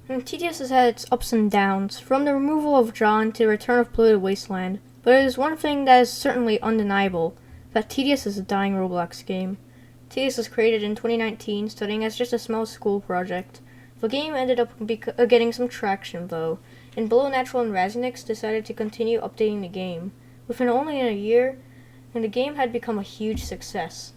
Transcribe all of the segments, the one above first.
TDS has had its ups and downs, from the removal of John to the return of Polluted Wasteland, but it is one thing that is certainly undeniable, that TDS is a dying Roblox game. TDS was created in 2019, starting as just a small school project. The game ended up getting some traction, though, and Below Natural and Raznix decided to continue updating the game. Within only a year, and the game had become a huge success.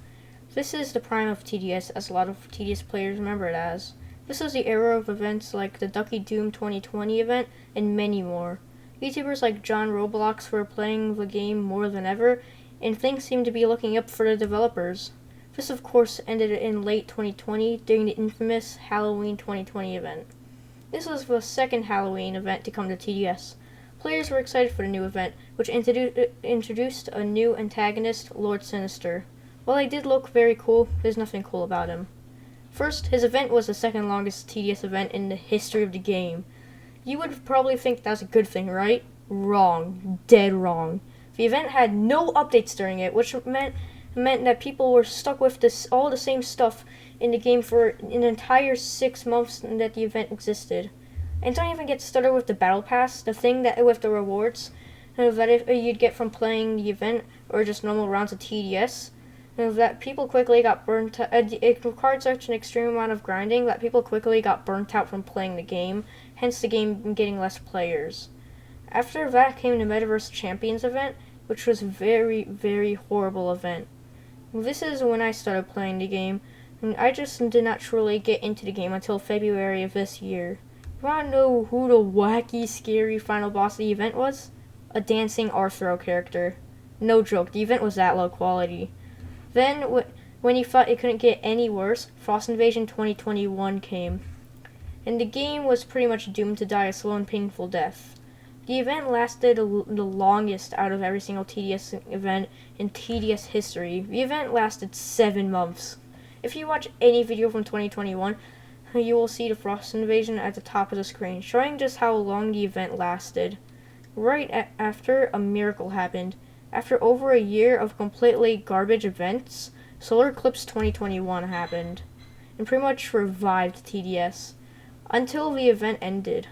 This is the prime of TDS, as a lot of TDS players remember it as. This was the era of events like the Ducky Doom 2020 event, and many more. YouTubers like John Roblox were playing the game more than ever, and things seemed to be looking up for the developers. This of course ended in late 2020 during the infamous Halloween 2020 event. This was the second Halloween event to come to TDS. Players were excited for the new event, which introduced a new antagonist, Lord Sinister. While he did look very cool, there's nothing cool about him. First, his event was the second longest TDS event in the history of the game. You would probably think that's a good thing, right? Wrong. Dead wrong. The event had no updates during it, which meant that people were stuck with all the same stuff in the game for an entire 6 months that the event existed. And don't even get started with the battle pass, the thing that with the rewards that if you'd get from playing the event or just normal rounds of TDS. That people quickly got burnt out. It required such an extreme amount of grinding that people quickly got burnt out from playing the game, hence the game getting less players. After that came the Metaverse Champions event, which was a very, very horrible event. This is when I started playing the game, and I just did not truly get into the game until February of this year. You wanna know who the wacky, scary final boss of the event was? A dancing Arthro character. No joke, the event was that low quality. Then, when you thought it couldn't get any worse, Frost Invasion 2021 came, and the game was pretty much doomed to die a slow and painful death. The event lasted the longest out of every single TDS event in TDS history. The event lasted 7 months. If you watch any video from 2021, you will see the Frost Invasion at the top of the screen, showing just how long the event lasted. Right after, a miracle happened. After over a year of completely garbage events, Solar Eclipse 2021 happened, and pretty much revived TDS. Until the event ended,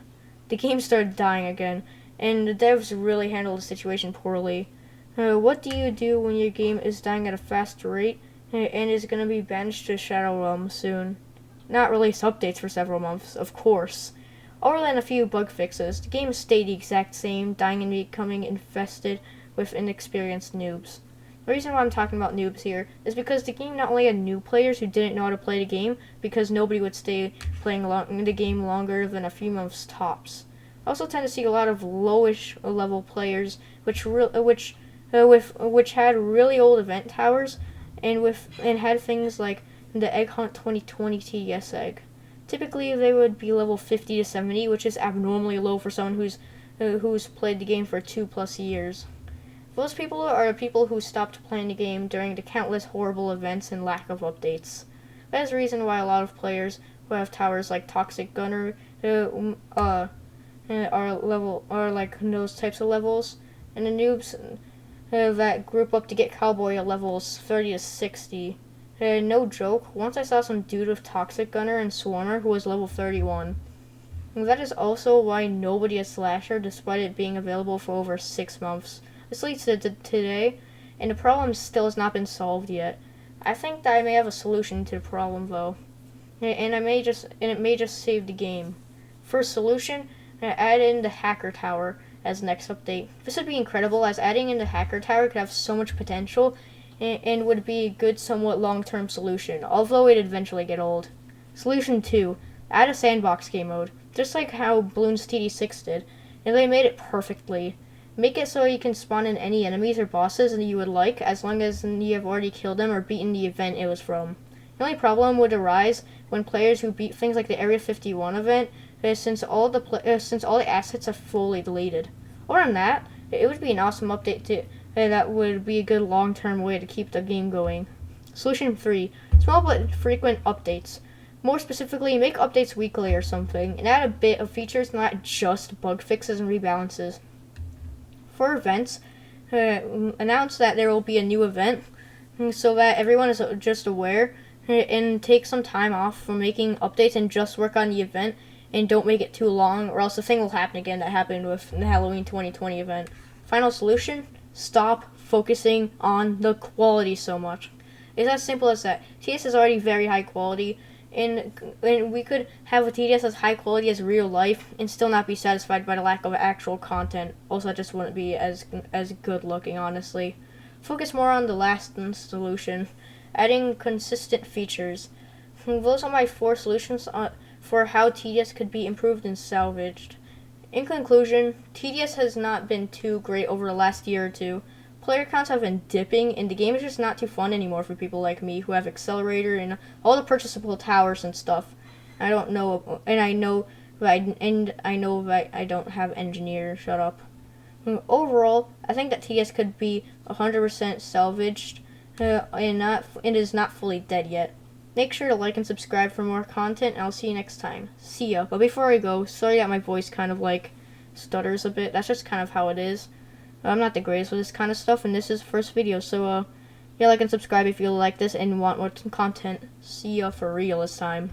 the game started dying again, and the devs really handled the situation poorly. What do you do when your game is dying at a fast rate and is going to be banished to Shadow Realm soon? Not release updates for several months, of course. Other than a few bug fixes, the game stayed the exact same, dying and becoming infested with inexperienced noobs. The reason why I'm talking about noobs here is because the game not only had new players who didn't know how to play the game, because nobody would stay playing the game longer than a few months tops. I also tend to see a lot of lowish level players, which had really old event towers, and had things like the Egg Hunt 2020 TDS egg. Typically, they would be level 50 to 70, which is abnormally low for someone who's played the game for 2+ years. Those people are the people who stopped playing the game during the countless horrible events and lack of updates. That is the reason why a lot of players who have towers like Toxic Gunner are like those types of levels, and the noobs that group up to get Cowboy at levels 30 to 60. No joke, once I saw some dude with Toxic Gunner and Swarmer who was level 31. And that is also why nobody has Slasher despite it being available for over 6 months. This leads to today, and the problem still has not been solved yet. I think that I may have a solution to the problem though, and it may just save the game. First solution, add in the Hacker Tower as next update. This would be incredible, as adding in the Hacker Tower could have so much potential, and would be a good, somewhat long-term solution, although it'd eventually get old. Solution 2, add a Sandbox game mode, just like how Bloons TD6 did, and they made it perfectly. Make it so you can spawn in any enemies or bosses that you would like, as long as you have already killed them or beaten the event it was from. The only problem would arise when players who beat things like the Area 51 event, since all the assets are fully deleted. Other than that, it would be an awesome update that would be a good long-term way to keep the game going. Solution 3, small but frequent updates. More specifically, make updates weekly or something, and add a bit of features, not just bug fixes and rebalances. For events, announce that there will be a new event, so that everyone is just aware, and take some time off from making updates and just work on the event, and don't make it too long, or else the thing will happen again that happened with the Halloween 2020 event. Final solution: stop focusing on the quality so much. It's as simple as that. TDS is already very high quality, and we could have a TDS as high quality as real life and still not be satisfied by the lack of actual content. Also, it just wouldn't be as good looking, honestly. Focus more on the last solution, adding consistent features. Those are my 4 solutions for how TDS could be improved and salvaged. In conclusion, TDS has not been too great over the last year or two. Player counts have been dipping, and the game is just not too fun anymore for people like me who have Accelerator and all the purchasable towers and stuff. I know that I don't have Engineer. Shut up. Overall, I think that TDS could be 100% salvaged, and is not fully dead yet. Make sure to like and subscribe for more content, and I'll see you next time. See ya. But before I go, sorry that my voice kind of like stutters a bit. That's just kind of how it is. I'm not the greatest with this kind of stuff, and this is the first video, so yeah, like and subscribe if you like this and want more content. See ya for real this time.